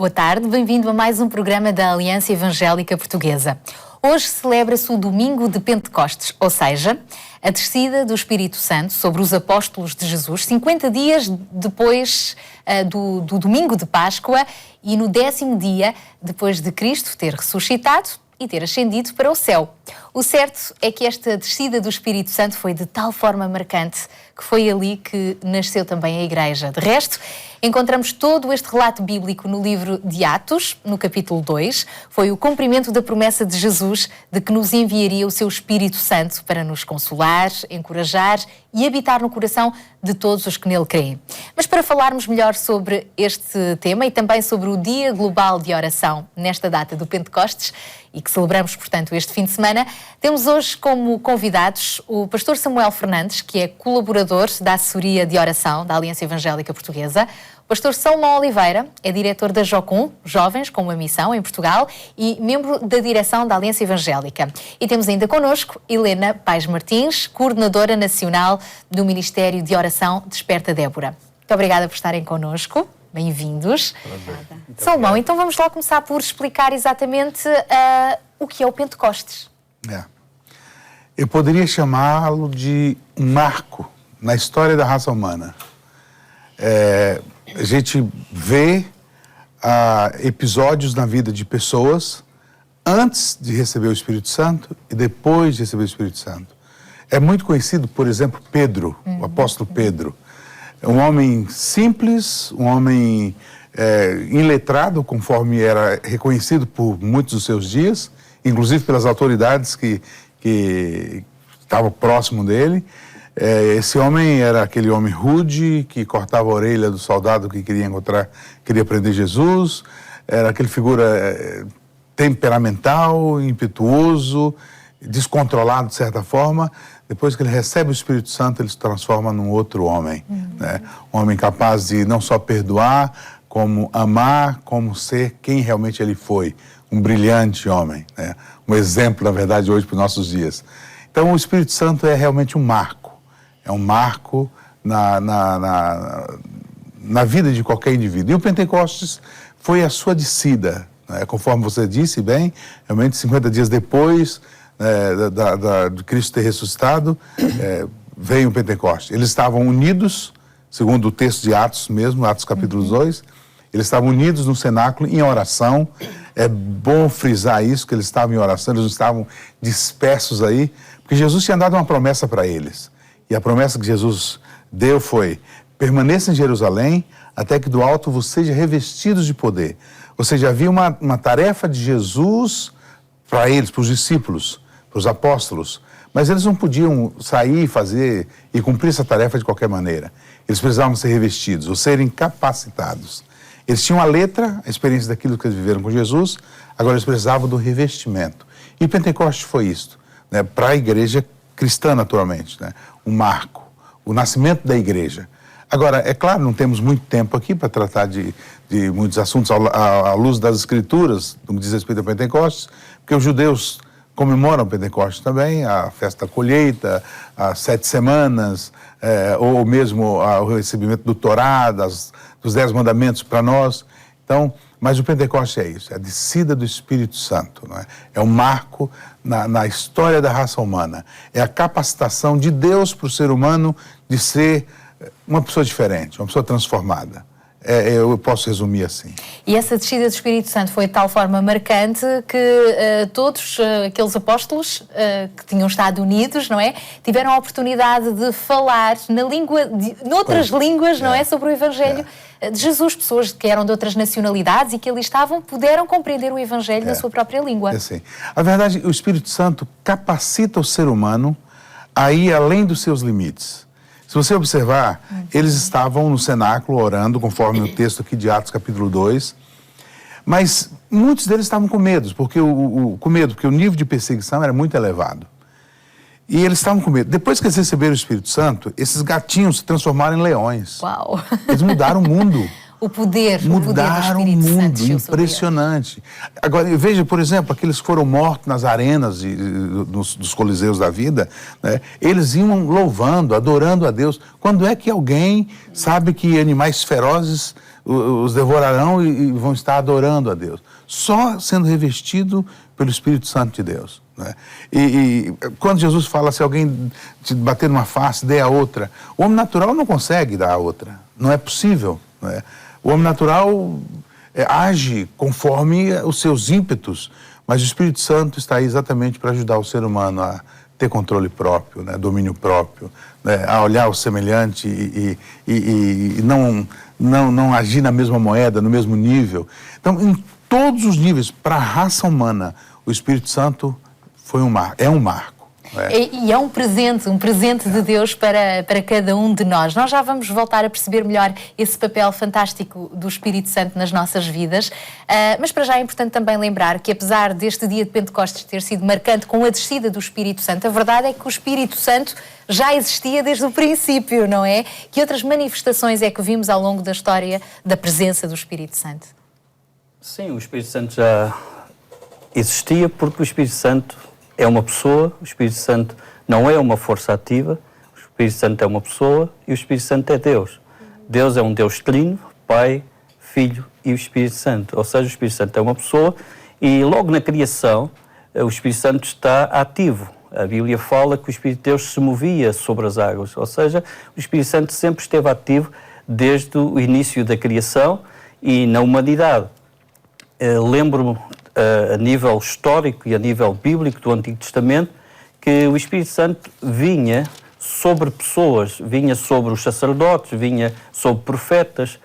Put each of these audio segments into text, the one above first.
boa tarde. Bem-vindo a mais um programa da Aliança Evangélica Portuguesa. Hoje celebra-se o Domingo de Pentecostes, ou seja, a descida do Espírito Santo sobre os apóstolos de Jesus, 50 dias depois do Domingo de Páscoa e no 10º dia depois de Cristo ter ressuscitado e ter ascendido para o céu. O certo é que esta descida do Espírito Santo foi de tal forma marcante que foi ali que nasceu também a Igreja. De resto, encontramos todo este relato bíblico no livro de Atos, no capítulo 2. Foi o cumprimento da promessa de Jesus de que nos enviaria o seu Espírito Santo para nos consolar, encorajar e habitar no coração de todos os que nele creem. Mas para falarmos melhor sobre este tema e também sobre o Dia Global de Oração nesta data do Pentecostes, e que celebramos, portanto, este fim de semana, temos hoje como convidados o pastor Samuel Fernandes, que é colaborador da assessoria de oração da Aliança Evangélica Portuguesa, o pastor Salomão Oliveira, é diretor da Jocum, Jovens com uma Missão, em Portugal, e membro da direção da Aliança Evangélica. E temos ainda connosco Helena Paes Martins, coordenadora nacional do Ministério de Oração Desperta Débora. Muito obrigada por estarem connosco. Bem-vindos. Salomão, então vamos lá começar por explicar exatamente o que é o Pentecostes. Eu poderia chamá-lo de um marco na história da raça humana. A gente vê episódios na vida de pessoas antes de receber o Espírito Santo e depois de receber o Espírito Santo. É muito conhecido, por exemplo, Pedro, o apóstolo Pedro. Um homem simples, um homem iletrado, conforme era reconhecido por muitos dos seus dias, inclusive pelas autoridades que estavam próximo dele. Esse homem era aquele homem rude, que cortava a orelha do soldado que queria prender Jesus, era aquele figura temperamental, impetuoso, descontrolado de certa forma. Depois que ele recebe o Espírito Santo, ele se transforma num outro homem, né? Um homem capaz de não só perdoar, como amar, como ser quem realmente ele foi. Um brilhante homem, né? Um exemplo, na verdade, hoje para os nossos dias. Então, o Espírito Santo é realmente um marco. É um marco na vida de qualquer indivíduo. E o Pentecostes foi a sua descida, né? Conforme você disse bem, realmente 50 dias depois de Cristo ter ressuscitado, veio o Pentecostes. Eles estavam unidos, segundo o texto de Atos mesmo, Atos capítulo 2, eles estavam unidos no cenáculo em oração. É bom frisar isso, que eles estavam em oração, eles não estavam dispersos aí, porque Jesus tinha dado uma promessa para eles. E a promessa que Jesus deu foi: permaneça em Jerusalém até que do alto vos seja revestidos de poder. Ou seja, havia uma tarefa de Jesus para eles, para os discípulos, para os apóstolos, mas eles não podiam sair e cumprir essa tarefa de qualquer maneira. Eles precisavam ser revestidos, ou serem capacitados. Eles tinham a letra, a experiência daquilo que eles viveram com Jesus, agora eles precisavam do revestimento. E o Pentecostes foi isso, né, para a igreja cristã, naturalmente, né, um marco, o nascimento da igreja. Agora, é claro, não temos muito tempo aqui para tratar de muitos assuntos à luz das Escrituras, no que diz respeito ao Pentecostes, porque os judeus comemoram o Pentecostes também, a festa da colheita, as 7 semanas, ou mesmo o recebimento do Torá, dos 10 mandamentos para nós. Então, mas o Pentecostes é isso, é a descida do Espírito Santo, não é? É um marco na história da raça humana. É a capacitação de Deus para o ser humano de ser uma pessoa diferente, uma pessoa transformada. Eu posso resumir assim. E essa descida do Espírito Santo foi de tal forma marcante que todos aqueles apóstolos que tinham estado unidos, não é? Tiveram a oportunidade de falar noutras línguas, não é? Sobre o Evangelho de Jesus. Pessoas que eram de outras nacionalidades e que ali estavam puderam compreender o Evangelho na sua própria língua. Assim. A verdade, o Espírito Santo capacita o ser humano a ir além dos seus limites. Se você observar, eles estavam no cenáculo orando, conforme o texto aqui de Atos capítulo 2, mas muitos deles estavam com medo, porque o nível de perseguição era muito elevado. E eles estavam com medo. Depois que eles receberam o Espírito Santo, esses gatinhos se transformaram em leões. Uau! Eles mudaram o mundo. o poder do mudaram o Espírito Santo mundo, desceu sobre eles. impressionante. Agora, veja, por exemplo, aqueles que foram mortos nas arenas dos coliseus da vida, né? Eles iam louvando, adorando a Deus. Quando é que alguém sabe que animais ferozes os devorarão e vão estar adorando a Deus? Só sendo revestido pelo Espírito Santo de Deus. Né? E quando Jesus fala, se alguém te bater numa face, dê a outra, o homem natural não consegue dar a outra. Não é possível. Né? O homem natural age conforme os seus ímpetos, mas o Espírito Santo está aí exatamente para ajudar o ser humano a ter controle próprio, né? Domínio próprio, né? A olhar o semelhante e não agir na mesma moeda, no mesmo nível. Então, em todos os níveis, para a raça humana, o Espírito Santo é um marco. E é um presente de Deus para cada um de nós. Nós já vamos voltar a perceber melhor esse papel fantástico do Espírito Santo nas nossas vidas, mas para já é importante também lembrar que apesar deste dia de Pentecostes ter sido marcante com a descida do Espírito Santo, a verdade é que o Espírito Santo já existia desde o princípio, não é? Que outras manifestações é que vimos ao longo da história da presença do Espírito Santo? Sim, o Espírito Santo já existia porque o Espírito Santo é uma pessoa, o Espírito Santo não é uma força ativa, o Espírito Santo é uma pessoa e o Espírito Santo é Deus. Deus é um Deus trino, Pai, Filho e o Espírito Santo. Ou seja, o Espírito Santo é uma pessoa e logo na criação o Espírito Santo está ativo. A Bíblia fala que o Espírito de Deus se movia sobre as águas. Ou seja, o Espírito Santo sempre esteve ativo desde o início da criação e na humanidade. Lembro-me a nível histórico e a nível bíblico do Antigo Testamento, que o Espírito Santo vinha sobre pessoas, vinha sobre os sacerdotes, vinha sobre profetas.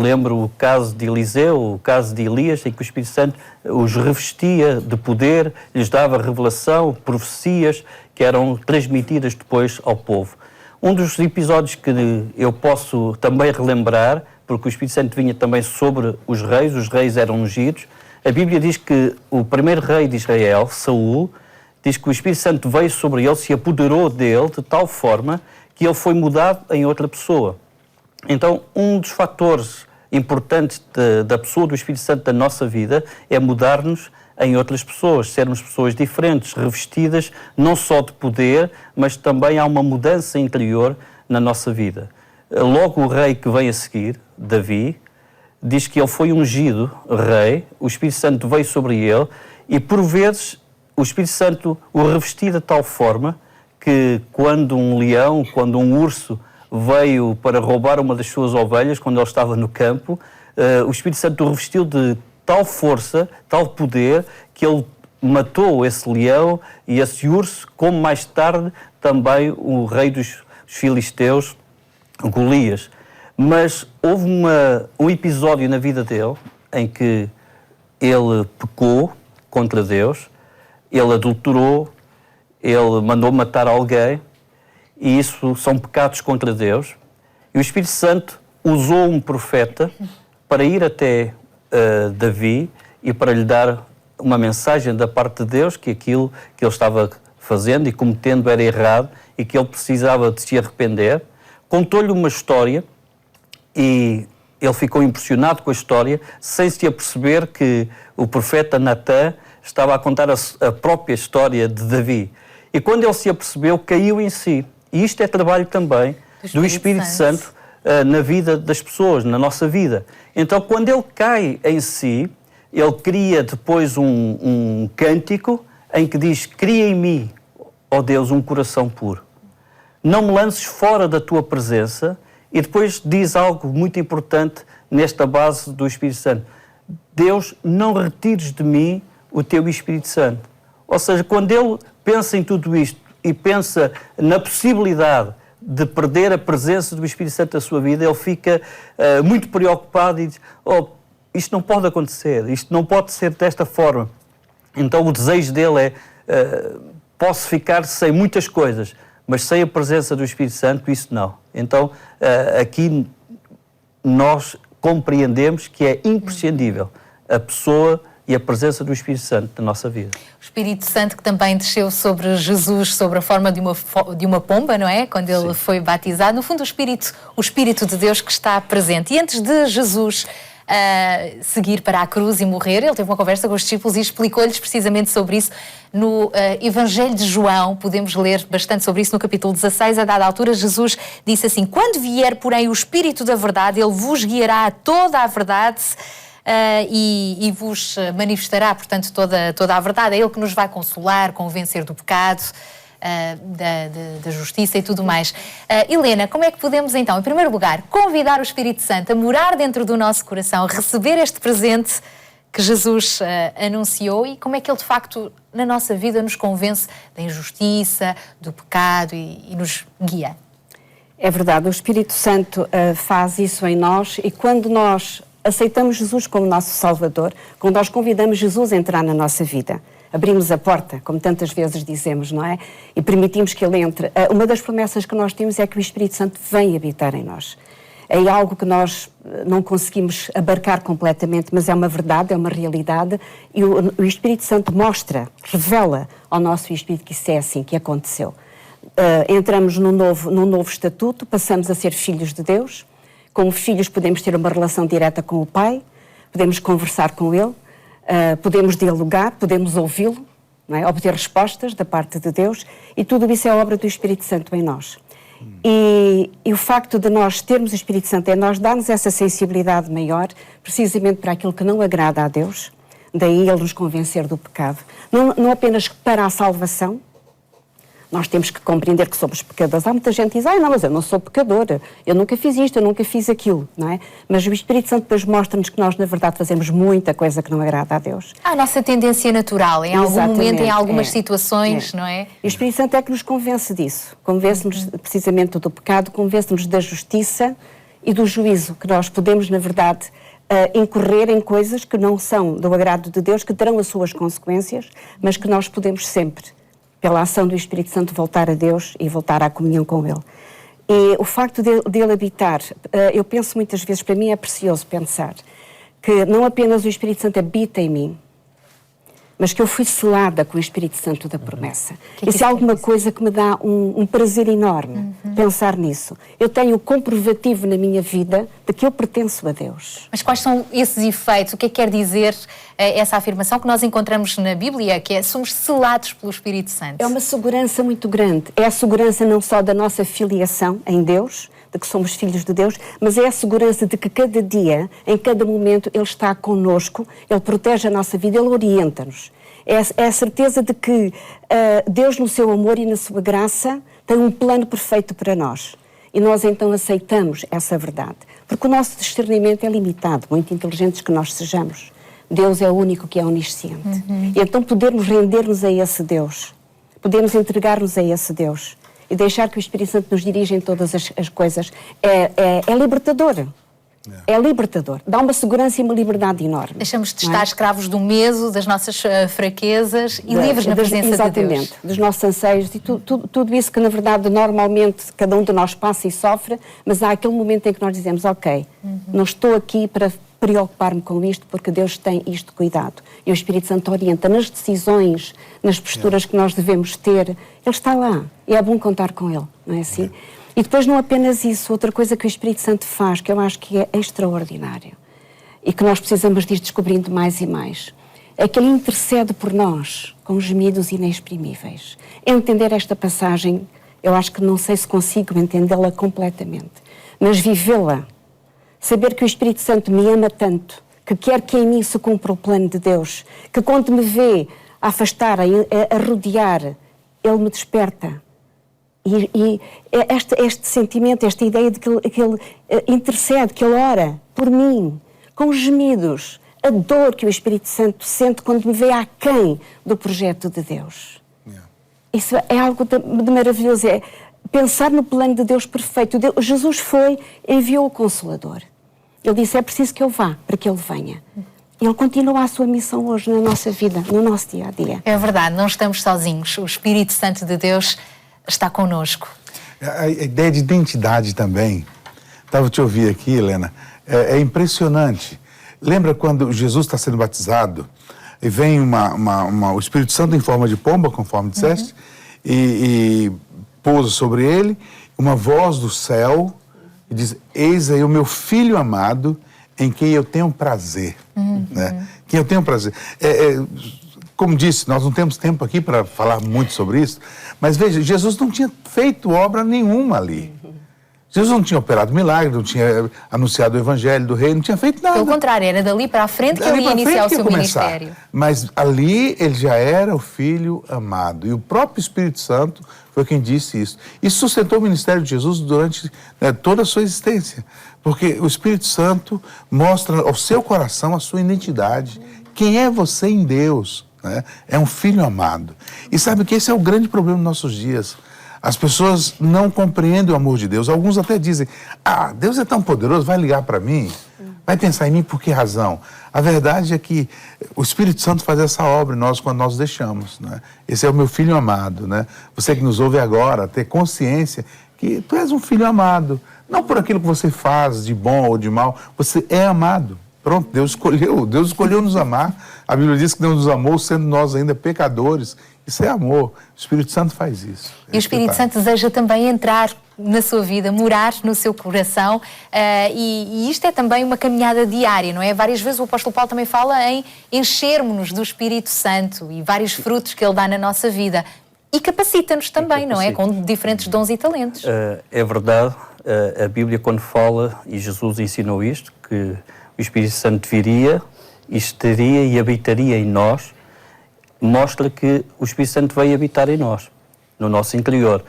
Lembro o caso de Eliseu, o caso de Elias, em que o Espírito Santo os revestia de poder, lhes dava revelação, profecias que eram transmitidas depois ao povo. Um dos episódios que eu posso também relembrar, porque o Espírito Santo vinha também sobre os reis eram ungidos. A Bíblia diz que o primeiro rei de Israel, Saul, diz que o Espírito Santo veio sobre ele, se apoderou dele de tal forma que ele foi mudado em outra pessoa. Então, um dos fatores importantes da pessoa do Espírito Santo da nossa vida é mudar-nos em outras pessoas, sermos pessoas diferentes, revestidas não só de poder, mas também há uma mudança interior na nossa vida. Logo o rei que vem a seguir, Davi, diz que ele foi ungido rei, o Espírito Santo veio sobre ele e, por vezes, o Espírito Santo o revestia de tal forma que quando um leão, quando um urso veio para roubar uma das suas ovelhas, quando ele estava no campo, o Espírito Santo o revestiu de tal força, tal poder, que ele matou esse leão e esse urso, como mais tarde também o rei dos filisteus, Golias. Mas houve um episódio na vida dele em que ele pecou contra Deus, ele adulterou, ele mandou matar alguém, e isso são pecados contra Deus. E o Espírito Santo usou um profeta para ir até Davi e para lhe dar uma mensagem da parte de Deus, que aquilo que ele estava fazendo e cometendo era errado e que ele precisava de se arrepender. Contou-lhe uma história e ele ficou impressionado com a história, sem se aperceber que o profeta Natã estava a contar a própria história de Davi. E quando ele se apercebeu, caiu em si. E isto é trabalho também do Espírito Santo na vida das pessoas, na nossa vida. Então, quando ele cai em si, ele cria depois um cântico em que diz: cria em mim, ó Deus, um coração puro. Não me lances fora da tua presença. E depois diz algo muito importante nesta base do Espírito Santo: Deus, não retires de mim o teu Espírito Santo. Ou seja, quando ele pensa em tudo isto e pensa na possibilidade de perder a presença do Espírito Santo na sua vida, ele fica muito preocupado e diz: isto não pode acontecer, isto não pode ser desta forma. Então o desejo dele é: posso ficar sem muitas coisas, mas sem a presença do Espírito Santo, isso não. Então, aqui nós compreendemos que é imprescindível a pessoa e a presença do Espírito Santo na nossa vida. O Espírito Santo que também desceu sobre Jesus sob a forma de uma pomba, não é? Quando ele foi batizado. No fundo, o Espírito de Deus que está presente. E antes de Jesus seguir para a cruz e morrer, ele teve uma conversa com os discípulos e explicou-lhes precisamente sobre isso. No Evangelho de João, podemos ler bastante sobre isso no capítulo 16, a dada altura, Jesus disse assim: quando vier, porém, o Espírito da verdade, ele vos guiará a toda a verdade e vos manifestará, portanto, toda a verdade. É ele que nos vai consolar, convencer do pecado, da justiça e tudo mais. Helena, como é que podemos então, em primeiro lugar, convidar o Espírito Santo a morar dentro do nosso coração, receber este presente que Jesus anunciou, e como é que ele de facto na nossa vida nos convence da injustiça, do pecado e nos guia? É verdade, o Espírito Santo faz isso em nós, e quando nós aceitamos Jesus como nosso Salvador, quando nós convidamos Jesus a entrar na nossa vida, abrimos a porta, como tantas vezes dizemos, não é? E permitimos que Ele entre. Uma das promessas que nós temos é que o Espírito Santo vem habitar em nós. É algo que nós não conseguimos abarcar completamente, mas é uma verdade, é uma realidade, e o Espírito Santo mostra, revela ao nosso Espírito que isso é assim, que aconteceu. Entramos num novo estatuto, passamos a ser filhos de Deus. Como filhos podemos ter uma relação direta com o Pai, podemos conversar com Ele, podemos dialogar, podemos ouvi-lo, não é? Obter respostas da parte de Deus, e tudo isso é obra do Espírito Santo em nós. E o facto de nós termos o Espírito Santo é nós darmos essa sensibilidade maior, precisamente para aquilo que não agrada a Deus, daí Ele nos convencer do pecado. Não apenas para a salvação. Nós temos que compreender que somos pecadores. Há muita gente que diz: não, mas eu não sou pecadora, eu nunca fiz isto, eu nunca fiz aquilo, não é? Mas o Espírito Santo depois mostra-nos que nós, na verdade, fazemos muita coisa que não agrada a Deus. A nossa tendência natural, em algum momento, em algumas situações, não é? E o Espírito Santo é que nos convence disso. Convence-nos precisamente do pecado, convence-nos da justiça e do juízo, que nós podemos, na verdade, incorrer em coisas que não são do agrado de Deus, que terão as suas consequências, mas que nós podemos sempre, pela ação do Espírito Santo, voltar a Deus e voltar à comunhão com Ele. E o facto dele habitar, eu penso muitas vezes, para mim é precioso pensar, que não apenas o Espírito Santo habita em mim, mas que eu fui selada com o Espírito Santo da promessa. Isso é alguma coisa que me dá um prazer enorme, pensar nisso. Eu tenho o comprovativo na minha vida de que eu pertenço a Deus. Mas quais são esses efeitos? O que é que quer dizer essa afirmação que nós encontramos na Bíblia, que é: somos selados pelo Espírito Santo? É uma segurança muito grande. É a segurança não só da nossa filiação em Deus, de que somos filhos de Deus, mas é a segurança de que cada dia, em cada momento, Ele está connosco, Ele protege a nossa vida, Ele orienta-nos. É a certeza de que Deus, no seu amor e na sua graça, tem um plano perfeito para nós. E nós então aceitamos essa verdade. Porque o nosso discernimento é limitado, muito inteligentes que nós sejamos. Deus é o único que é onisciente. E então podermos render-nos a esse Deus, podemos entregar-nos a esse Deus e deixar que o Espírito Santo nos dirija em todas as coisas, é libertador. É libertador. Dá uma segurança e uma liberdade enorme. Deixamos de estar escravos do medo, das nossas fraquezas e livres na presença de Deus. Exatamente, dos nossos anseios e tudo isso que, na verdade, normalmente cada um de nós passa e sofre, mas há aquele momento em que nós dizemos: ok, não estou aqui para preocupar-me com isto, porque Deus tem isto cuidado. E o Espírito Santo orienta nas decisões, nas posturas que nós devemos ter. Ele está lá. E é bom contar com Ele, não é assim? E depois não apenas isso, outra coisa que o Espírito Santo faz, que eu acho que é extraordinário, e que nós precisamos de ir descobrindo mais e mais, é que Ele intercede por nós com gemidos inexprimíveis. Entender esta passagem, eu acho que não sei se consigo entendê-la completamente, mas vivê-la, saber que o Espírito Santo me ama tanto, que quer que em mim se cumpra o plano de Deus, que quando me vê a afastar, a rodear, Ele me desperta. E este sentimento, esta ideia de que ele intercede, que Ele ora por mim, com gemidos, a dor que o Espírito Santo sente quando me vê aquém do projeto de Deus. Isso é algo de maravilhoso, é pensar no plano de Deus perfeito. Jesus enviou o Consolador. Ele disse: é preciso que eu vá para que Ele venha. Ele continua a sua missão hoje na nossa vida, no nosso dia-a-dia. É verdade, não estamos sozinhos. O Espírito Santo de Deus está connosco. A ideia de identidade também. Estava te ouvir aqui, Helena. É impressionante. Lembra quando Jesus está sendo batizado? e vem o Espírito Santo em forma de pomba, conforme disseste, e pousa sobre ele, uma voz do céu, e diz, eis aí o meu filho amado, em quem eu tenho prazer. Né? Quem eu tenho prazer. Como disse, nós não temos tempo aqui para falar muito sobre isso, mas veja, Jesus não tinha feito obra nenhuma ali. Jesus não tinha operado milagre, não tinha anunciado o evangelho do reino, não tinha feito nada. Pelo contrário, era dali para a frente que ele ia iniciar o seu ministério. Mas ali ele já era o Filho amado. E o próprio Espírito Santo foi quem disse isso. Isso sustentou o ministério de Jesus durante toda a sua existência. Porque o Espírito Santo mostra ao seu coração a sua identidade. Quem é você em Deus? Né? É um filho amado. E sabe que esse é o grande problema dos nossos dias. As pessoas não compreendem o amor de Deus. Alguns até dizem, Deus é tão poderoso, vai ligar para mim? Vai pensar em mim por que razão? A verdade é que o Espírito Santo faz essa obra em nós quando nós deixamos. Né? Esse é o meu filho amado. Né? Você que nos ouve agora, ter consciência que tu és um filho amado. Não por aquilo que você faz de bom ou de mal, você é amado. Pronto, Deus escolheu nos amar. A Bíblia diz que Deus nos amou sendo nós ainda pecadores. Isso é amor. O Espírito Santo faz isso. E o Espírito Santo deseja também entrar na sua vida, morar no seu coração, e isto é também uma caminhada diária, não é? Várias vezes o apóstolo Paulo também fala em enchermos-nos do Espírito Santo e vários frutos que ele dá na nossa vida. E capacita-nos também, não é? Com diferentes dons e talentos. É verdade. A Bíblia, quando fala, e Jesus ensinou isto, que o Espírito Santo viria, estaria e habitaria em nós, mostra que o Espírito Santo veio habitar em nós, no nosso interior.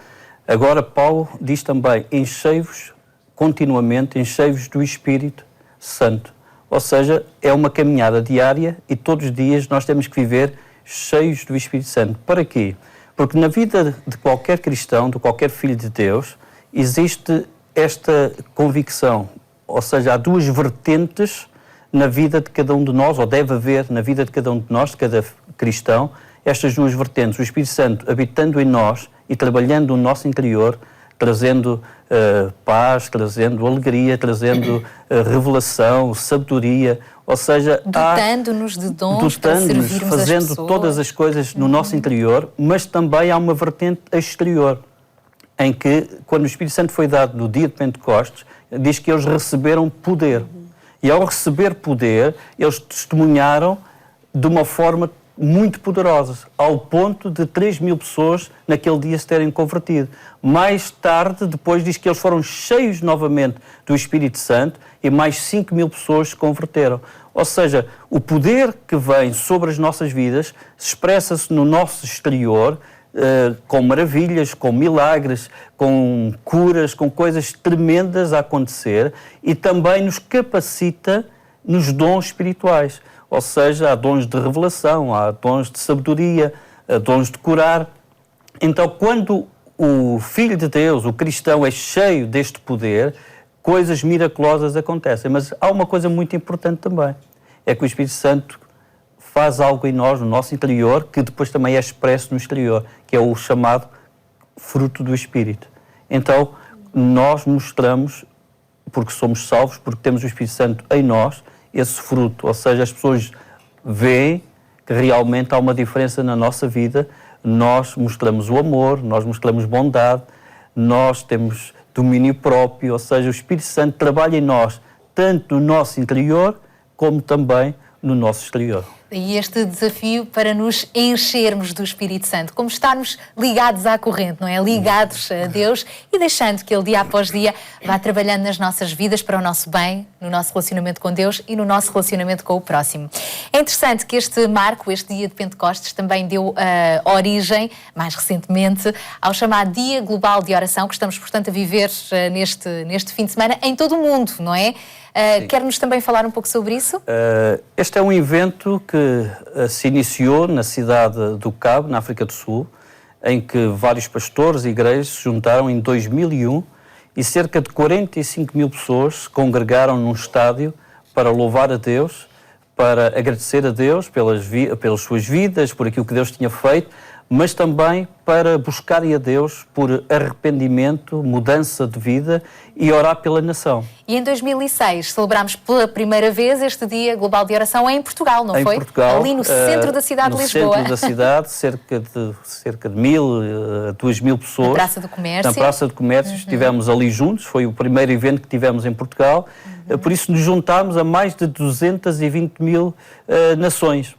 Agora, Paulo diz também, enchei-vos continuamente, enchei-vos do Espírito Santo. Ou seja, é uma caminhada diária e todos os dias nós temos que viver cheios do Espírito Santo. Para quê? Porque na vida de qualquer cristão, de qualquer filho de Deus, existe esta convicção. Ou seja, há duas vertentes na vida de cada um de nós, ou deve haver na vida de cada um de nós, de cada cristão, estas duas vertentes. O Espírito Santo habitando em nós e trabalhando no nosso interior, trazendo paz, trazendo alegria, trazendo revelação, sabedoria, ou seja... Dotando-nos de dons para servirmos fazendo as pessoas. Todas as coisas no nosso interior, mas também há uma vertente exterior, em que, quando o Espírito Santo foi dado no dia de Pentecostes, diz que eles receberam poder. E ao receber poder, eles testemunharam de uma forma muito poderosa, ao ponto de 3.000 pessoas naquele dia se terem convertido. Mais tarde, depois diz que eles foram cheios novamente do Espírito Santo e mais 5.000 pessoas se converteram. Ou seja, o poder que vem sobre as nossas vidas expressa-se no nosso exterior, com maravilhas, com milagres, com curas, com coisas tremendas a acontecer, e também nos capacita nos dons espirituais. Ou seja, há dons de revelação, há dons de sabedoria, há dons de curar. Então, quando o Filho de Deus, o cristão, é cheio deste poder, coisas miraculosas acontecem. Mas há uma coisa muito importante também, é que o Espírito Santo faz algo em nós, no nosso interior, que depois também é expresso no exterior, que é o chamado fruto do Espírito. Então, nós mostramos, porque somos salvos, porque temos o Espírito Santo em nós, esse fruto. Ou seja, as pessoas veem que realmente há uma diferença na nossa vida, nós mostramos o amor, nós mostramos bondade, nós temos domínio próprio, ou seja, o Espírito Santo trabalha em nós, tanto no nosso interior, como também no nosso exterior. E este desafio para nos enchermos do Espírito Santo, como estarmos ligados à corrente, não é? Ligados a Deus e deixando que Ele, dia após dia, vá trabalhando nas nossas vidas para o nosso bem, no nosso relacionamento com Deus e no nosso relacionamento com o próximo. É interessante que este marco, este dia de Pentecostes, também deu origem, mais recentemente, ao chamado Dia Global de Oração, que estamos, portanto, a viver neste fim de semana em todo o mundo, não é? Quer-nos também falar um pouco sobre isso? Este é um evento que se iniciou na cidade do Cabo, na África do Sul, em que vários pastores e igrejas se juntaram em 2001 e cerca de 45.000 pessoas se congregaram num estádio para louvar a Deus, para agradecer a Deus pelas suas vidas, por aquilo que Deus tinha feito, mas também para buscarem a Deus por arrependimento, mudança de vida e orar pela nação. E em 2006 celebramos pela primeira vez este Dia Global de Oração em Portugal, não foi? Em Portugal. Ali no centro da cidade de Lisboa. No centro da cidade, cerca de 1.000 a 2.000 pessoas. Na Praça do Comércio. Na Praça do Comércio, estivemos ali juntos, foi o primeiro evento que tivemos em Portugal, por isso nos juntámos a mais de 220.000 nações.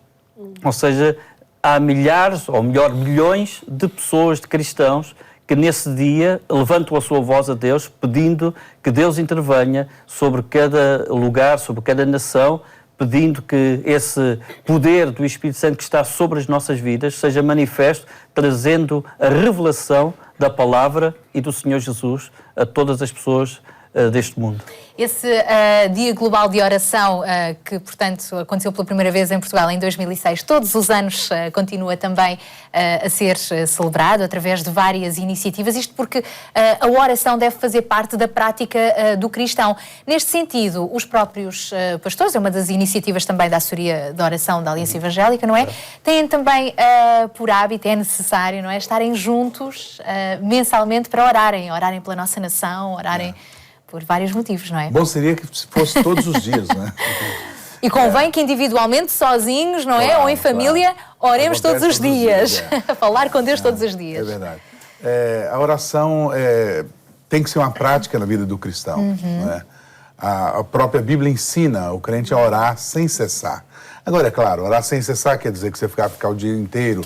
Ou seja, há milhares, ou melhor, milhões de pessoas, de cristãos, que nesse dia levantam a sua voz a Deus, pedindo que Deus intervenha sobre cada lugar, sobre cada nação, pedindo que esse poder do Espírito Santo que está sobre as nossas vidas seja manifesto, trazendo a revelação da palavra e do Senhor Jesus a todas as pessoas deste mundo. Esse Dia Global de Oração, que, portanto, aconteceu pela primeira vez em Portugal em 2006, todos os anos continua também a ser celebrado através de várias iniciativas, isto porque a oração deve fazer parte da prática do cristão. Neste sentido, os próprios pastores, é uma das iniciativas também da Assessoria de Oração da Aliança Evangélica, não é? Têm também por hábito, é necessário, não é? Estarem juntos mensalmente para orarem pela nossa nação, orarem por vários motivos, não é? Bom seria que fosse todos os dias, né? E convém que individualmente, sozinhos, não é? Ou em família, oremos todos os dias. Falar com Deus todos os dias. É verdade. A oração tem que ser uma prática na vida do cristão. Não é? A própria Bíblia ensina o crente a orar sem cessar. Agora, é claro, orar sem cessar quer dizer que você ficar o dia inteiro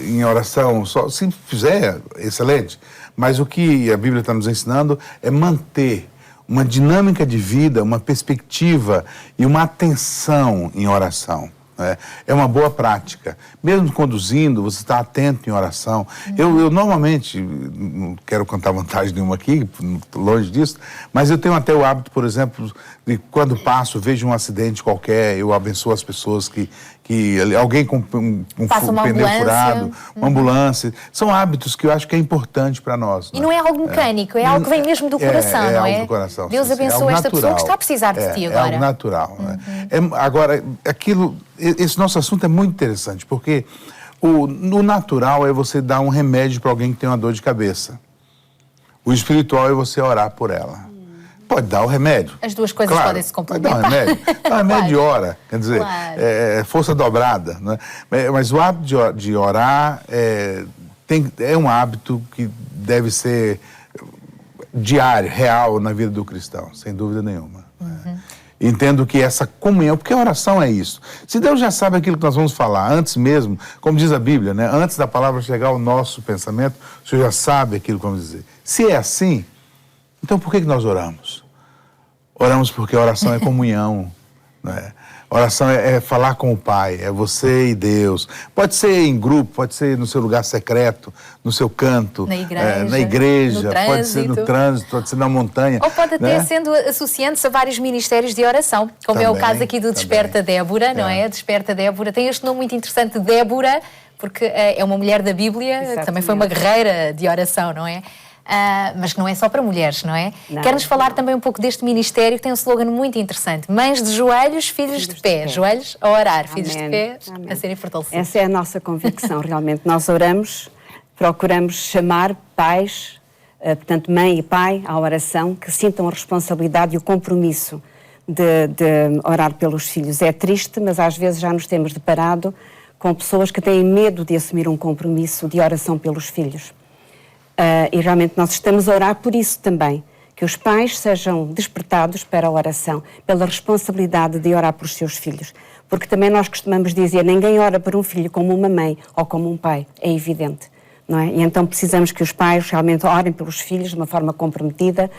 em oração, só se fizer, excelente. Mas o que a Bíblia está nos ensinando é manter uma dinâmica de vida, uma perspectiva e uma atenção em oração. É uma boa prática. Mesmo conduzindo, você está atento em oração. Eu normalmente, não quero contar vantagem nenhuma aqui, longe disso, mas eu tenho até o hábito, por exemplo, de quando passo, vejo um acidente qualquer, eu abençoo as pessoas que alguém com um pneu furado, uma ambulância. São hábitos que eu acho que é importante para nós. E não é algo mecânico, é algo que vem mesmo do coração, não é? É algo do coração. Deus abençoa esta pessoa que está a precisar de ti agora. É algo natural. Agora, esse nosso assunto é muito interessante, porque no natural é você dar um remédio para alguém que tem uma dor de cabeça. O espiritual é você orar por ela. Pode dar o remédio. As duas coisas podem se complementar. Pode dar o remédio. Dá o remédio de hora, quer dizer, força dobrada. Né? Mas o hábito de orar é um hábito que deve ser diário, real na vida do cristão, sem dúvida nenhuma. Entendo que essa comunhão, porque a oração é isso. Se Deus já sabe aquilo que nós vamos falar, antes mesmo, como diz a Bíblia, né? Antes da palavra chegar ao nosso pensamento, o Senhor já sabe aquilo que vamos dizer. Se é assim, então por que nós oramos? Oramos porque a oração é comunhão, né? Oração é falar com o Pai, é você e Deus. Pode ser em grupo, pode ser no seu lugar secreto, no seu canto, na igreja, pode ser no trânsito, pode ser na montanha. Ou pode até sendo associando-se a vários ministérios de oração, como também, é o caso aqui do Desperta Débora, não é? Desperta Débora tem este nome muito interessante, Débora, porque é uma mulher da Bíblia, que também foi uma guerreira de oração, não é? Mas não é só para mulheres, não é? Quer-nos falar também um pouco deste ministério que tem um slogan muito interessante: mães de joelhos, filhos de pé. Joelhos a orar, filhos de pé a serem fortalecidos. Essa é a nossa convicção, realmente. Nós oramos, procuramos chamar pais, portanto mãe e pai, à oração, que sintam a responsabilidade e o compromisso de orar pelos filhos. É triste, mas às vezes já nos temos deparado com pessoas que têm medo de assumir um compromisso de oração pelos filhos. E realmente nós estamos a orar por isso também, que os pais sejam despertados para a oração, pela responsabilidade de orar por seus filhos. Porque também nós costumamos dizer, ninguém ora por um filho como uma mãe ou como um pai, é evidente, não é? E então precisamos que os pais realmente orem pelos filhos de uma forma comprometida.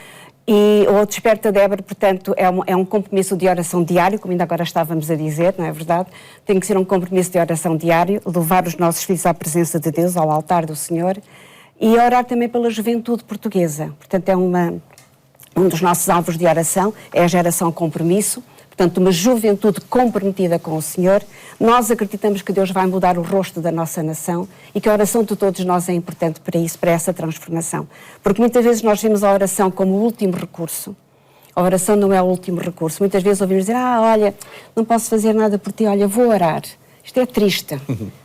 E o Desperta Débora, portanto, é um compromisso de oração diário, como ainda agora estávamos a dizer, não é verdade? Tem que ser um compromisso de oração diário, levar os nossos filhos à presença de Deus, ao altar do Senhor, e orar também pela juventude portuguesa. Portanto, um dos nossos alvos de oração é a geração compromisso, portanto, uma juventude comprometida com o Senhor. Nós acreditamos que Deus vai mudar o rosto da nossa nação e que a oração de todos nós é importante para isso, para essa transformação. Porque muitas vezes nós vemos a oração como o último recurso, A oração não é o último recurso. Muitas vezes ouvimos dizer, olha, não posso fazer nada por ti, olha, vou orar. Isto é triste.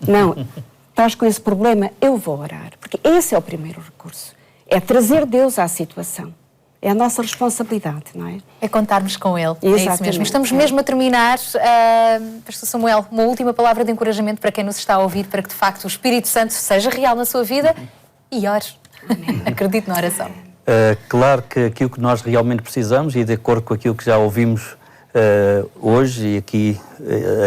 Não, estás com esse problema, eu vou orar. Porque esse é o primeiro recurso. É trazer Deus à situação. É a nossa responsabilidade, não é? É contarmos com Ele. Exatamente. É isso mesmo. Estamos mesmo a terminar. Pastor Samuel, uma última palavra de encorajamento para quem nos está a ouvir, para que de facto o Espírito Santo seja real na sua vida e ore. Acredito na oração. Claro que aquilo que nós realmente precisamos, e de acordo com aquilo que já ouvimos hoje e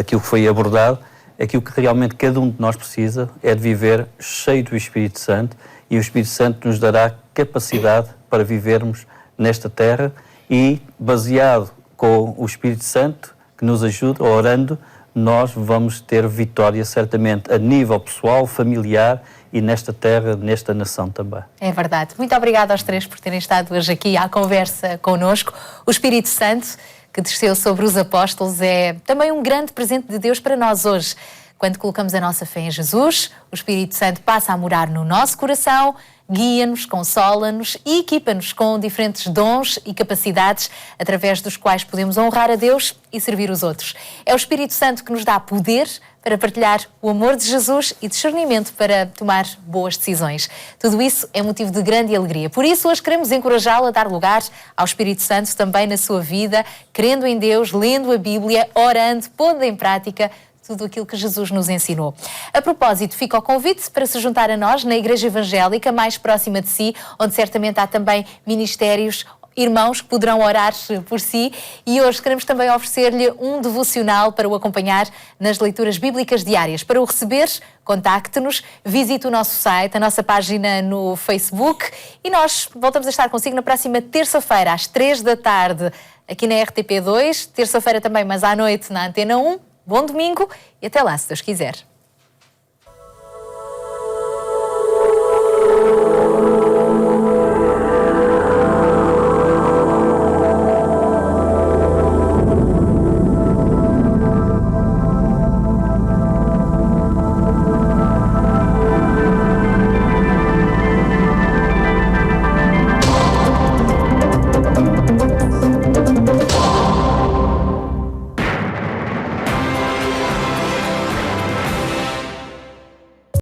aquilo que foi abordado, aquilo que realmente cada um de nós precisa é de viver cheio do Espírito Santo, e o Espírito Santo nos dará capacidade para vivermos nesta terra, e baseado com o Espírito Santo que nos ajuda, orando, nós vamos ter vitória certamente a nível pessoal, familiar e nesta terra, nesta nação também. É verdade. Muito obrigada aos três por terem estado hoje aqui à conversa connosco. O Espírito Santo que desceu sobre os apóstolos é também um grande presente de Deus para nós hoje. Quando colocamos a nossa fé em Jesus, o Espírito Santo passa a morar no nosso coração, guia-nos, consola-nos e equipa-nos com diferentes dons e capacidades através dos quais podemos honrar a Deus e servir os outros. É o Espírito Santo que nos dá poder para partilhar o amor de Jesus e discernimento para tomar boas decisões. Tudo isso é motivo de grande alegria. Por isso, hoje queremos encorajá-lo a dar lugar ao Espírito Santo também na sua vida, crendo em Deus, lendo a Bíblia, orando, pondo em prática tudo aquilo que Jesus nos ensinou. A propósito, fica o convite para se juntar a nós na Igreja Evangélica mais próxima de si, onde certamente há também ministérios, irmãos que poderão orar por si, e hoje queremos também oferecer-lhe um devocional para o acompanhar nas leituras bíblicas diárias. Para o receber, contacte-nos, visite o nosso site, a nossa página no Facebook, e nós voltamos a estar consigo na próxima terça-feira, às 3 da tarde, aqui na RTP2, terça-feira também, mas à noite na Antena 1. Bom domingo e até lá, se Deus quiser.